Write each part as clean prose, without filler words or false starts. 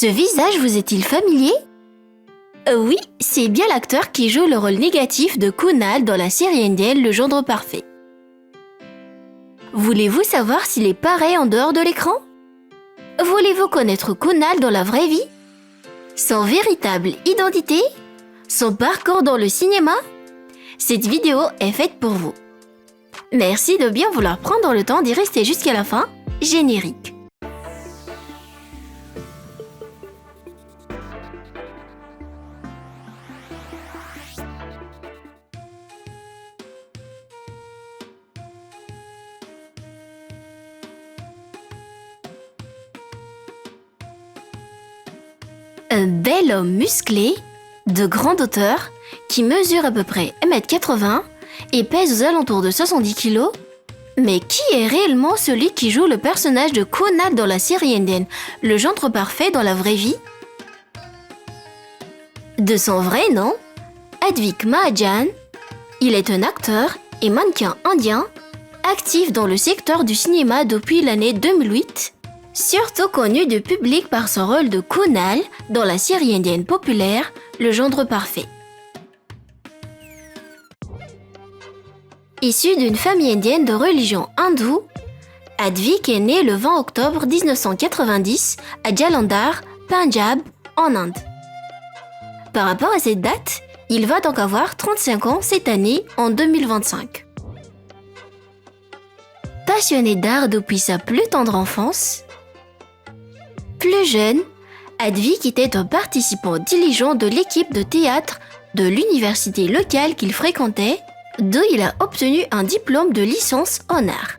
Ce visage vous est-il familier? Oui, c'est bien l'acteur qui joue le rôle négatif de Kunal dans la série indienne Le Gendre Parfait. Voulez-vous savoir s'il est pareil en dehors de l'écran? Voulez-vous connaître Kunal dans la vraie vie? Son véritable identité? Son parcours dans le cinéma? Cette vidéo est faite pour vous. Merci de bien vouloir prendre le temps d'y rester jusqu'à la fin. Générique. Un bel homme musclé, de grande hauteur, qui mesure à peu près 1m80 et pèse aux alentours de 70 kg. Mais qui est réellement celui qui joue le personnage de Kunal dans la série indienne Le Gendre Parfait dans la vraie vie? De son vrai nom, Advik Mahajan, il est un acteur et mannequin indien, actif dans le secteur du cinéma depuis l'année 2008, surtout connu du public par son rôle de Kunal dans la série indienne populaire Le Gendre Parfait. Issu d'une famille indienne de religion hindoue, Advik est né le 20 octobre 1990 à Jalandhar, Punjab, en Inde. Par rapport à cette date, il va donc avoir 35 ans cette année en 2025. Passionné d'art depuis sa plus tendre enfance, plus jeune, Advik était un participant diligent de l'équipe de théâtre de l'université locale qu'il fréquentait, d'où il a obtenu un diplôme de licence en art.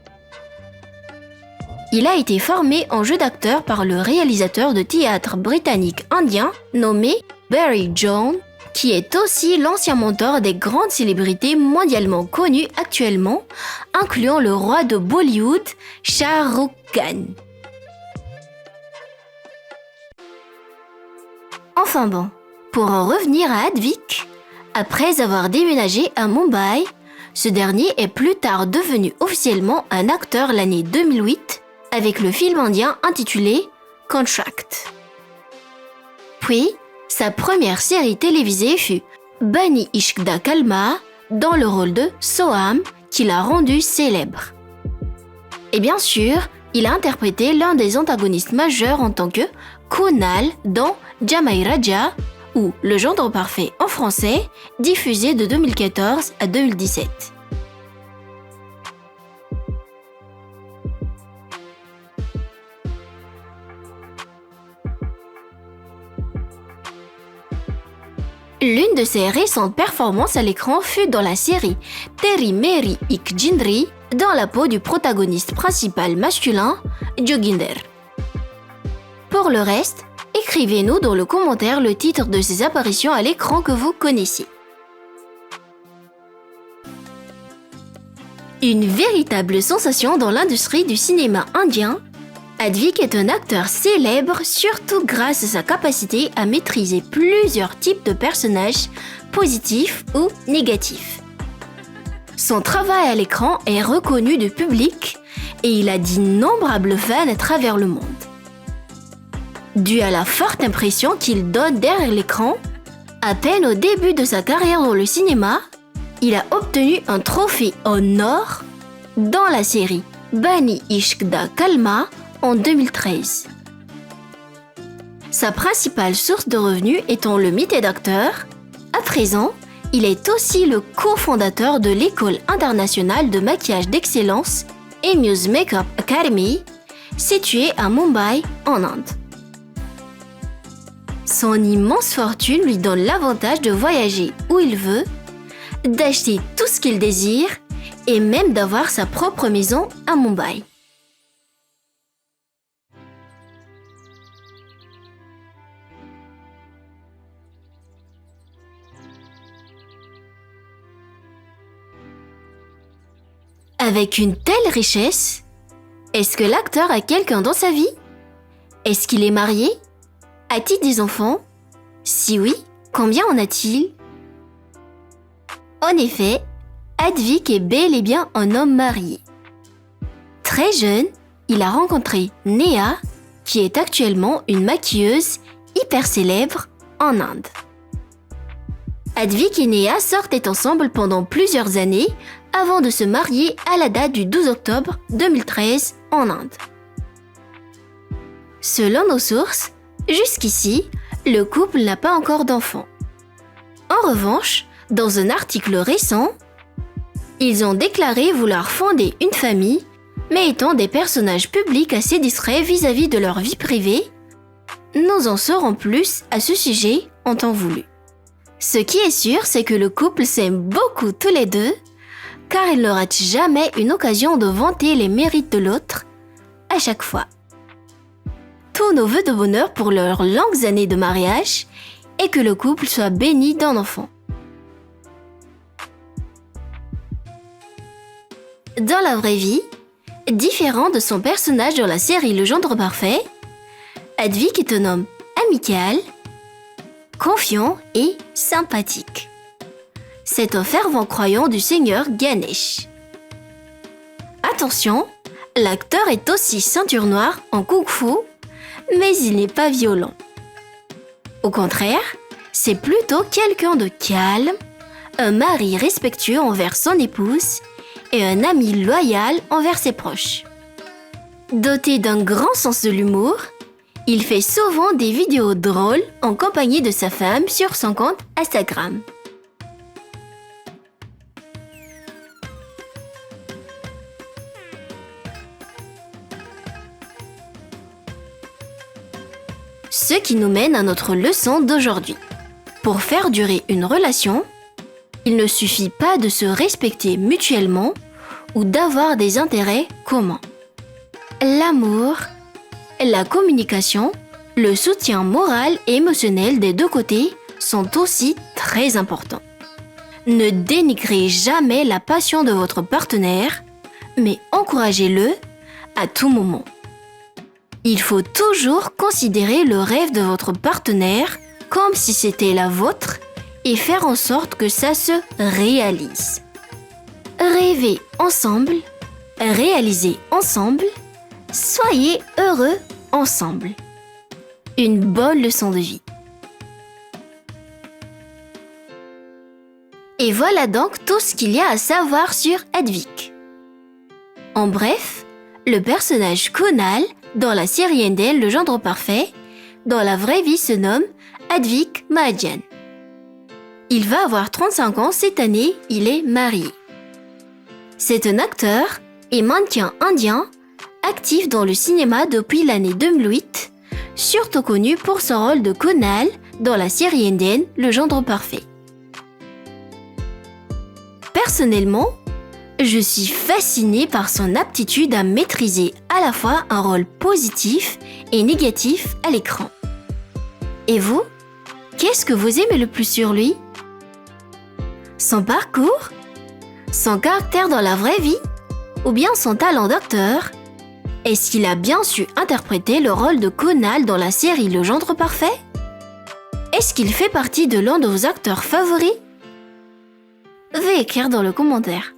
Il a été formé en jeu d'acteur par le réalisateur de théâtre britannique-indien nommé Barry John, qui est aussi l'ancien mentor des grandes célébrités mondialement connues actuellement, incluant le roi de Bollywood, Shah Rukh Khan. Enfin bon, pour en revenir à Advik, après avoir déménagé à Mumbai, ce dernier est plus tard devenu officiellement un acteur l'année 2008 avec le film indien intitulé Contract. Puis, sa première série télévisée fut Bani Ishq Da Kalma dans le rôle de Soham qui l'a rendu célèbre. Et bien sûr, il a interprété l'un des antagonistes majeurs en tant que Kunal dans Jamai Raja ou Le Gendre Parfait en français, diffusé de 2014 à 2017. L'une de ses récentes performances à l'écran fut dans la série Teri Meri Ek Jindri, dans la peau du protagoniste principal masculin, Joginder. Pour le reste, écrivez-nous dans le commentaire le titre de ces apparitions à l'écran que vous connaissiez. Une véritable sensation dans l'industrie du cinéma indien, Advik est un acteur célèbre surtout grâce à sa capacité à maîtriser plusieurs types de personnages, positifs ou négatifs. Son travail à l'écran est reconnu du public et il a d'innombrables fans à travers le monde. Dû à la forte impression qu'il donne derrière l'écran, à peine au début de sa carrière dans le cinéma, il a obtenu un trophée en or dans la série Bani Ishq Da Kalma en 2013. Sa principale source de revenus étant le métier d'acteur, à présent, il est aussi le cofondateur de l'école internationale de maquillage d'excellence Amuse Makeup Academy, située à Mumbai, en Inde. Son immense fortune lui donne l'avantage de voyager où il veut, d'acheter tout ce qu'il désire et même d'avoir sa propre maison à Mumbai. Avec une telle richesse, est-ce que l'acteur a quelqu'un dans sa vie? Est-ce qu'il est marié? A-t-il des enfants? Si oui, combien en a-t-il? En effet, Advik est bel et bien un homme marié. Très jeune, il a rencontré Neha, qui est actuellement une maquilleuse hyper célèbre en Inde. Advik et Neha sortaient ensemble pendant plusieurs années avant de se marier à la date du 12 octobre 2013 en Inde. Selon nos sources, jusqu'ici, le couple n'a pas encore d'enfants. En revanche, dans un article récent, ils ont déclaré vouloir fonder une famille, mais étant des personnages publics assez discrets vis-à-vis de leur vie privée, nous en saurons plus à ce sujet en temps voulu. Ce qui est sûr, c'est que le couple s'aime beaucoup tous les deux, car ils ne ratent jamais une occasion de vanter les mérites de l'autre à chaque fois. Tous nos vœux de bonheur pour leurs longues années de mariage et que le couple soit béni d'un enfant. Dans la vraie vie, différent de son personnage dans la série Le Gendre Parfait, Advik est un homme amical, confiant et sympathique. C'est un fervent croyant du seigneur Ganesh. Attention, l'acteur est aussi ceinture noire en kung-fu, mais il n'est pas violent. Au contraire, c'est plutôt quelqu'un de calme, un mari respectueux envers son épouse et un ami loyal envers ses proches. Doté d'un grand sens de l'humour, il fait souvent des vidéos drôles en compagnie de sa femme sur son compte Instagram. Ce qui nous mène à notre leçon d'aujourd'hui. Pour faire durer une relation, il ne suffit pas de se respecter mutuellement ou d'avoir des intérêts communs. L'amour, la communication, le soutien moral et émotionnel des deux côtés sont aussi très importants. Ne dénigrez jamais la passion de votre partenaire, mais encouragez-le à tout moment. Il faut toujours considérer le rêve de votre partenaire comme si c'était la vôtre et faire en sorte que ça se réalise. Rêvez ensemble, réalisez ensemble, soyez heureux ensemble. Une bonne leçon de vie. Et voilà donc tout ce qu'il y a à savoir sur Advik. En bref, le personnage Kunal dans la série indienne Le Gendre Parfait, dans la vraie vie se nomme Advik Mahajan. Il va avoir 35 ans cette année, il est marié. C'est un acteur et mannequin indien actif dans le cinéma depuis l'année 2008, surtout connu pour son rôle de Kunal dans la série indienne Le Gendre Parfait. Personnellement, je suis fascinée par son aptitude à maîtriser à la fois un rôle positif et négatif à l'écran. Et vous, qu'est-ce que vous aimez le plus sur lui ? Son parcours ? Son caractère dans la vraie vie ? Ou bien son talent d'acteur ? Est-ce qu'il a bien su interpréter le rôle de Kunal dans la série Le Gendre Parfait ? Est-ce qu'il fait partie de l'un de vos acteurs favoris ? Veuillez écrire dans le commentaire.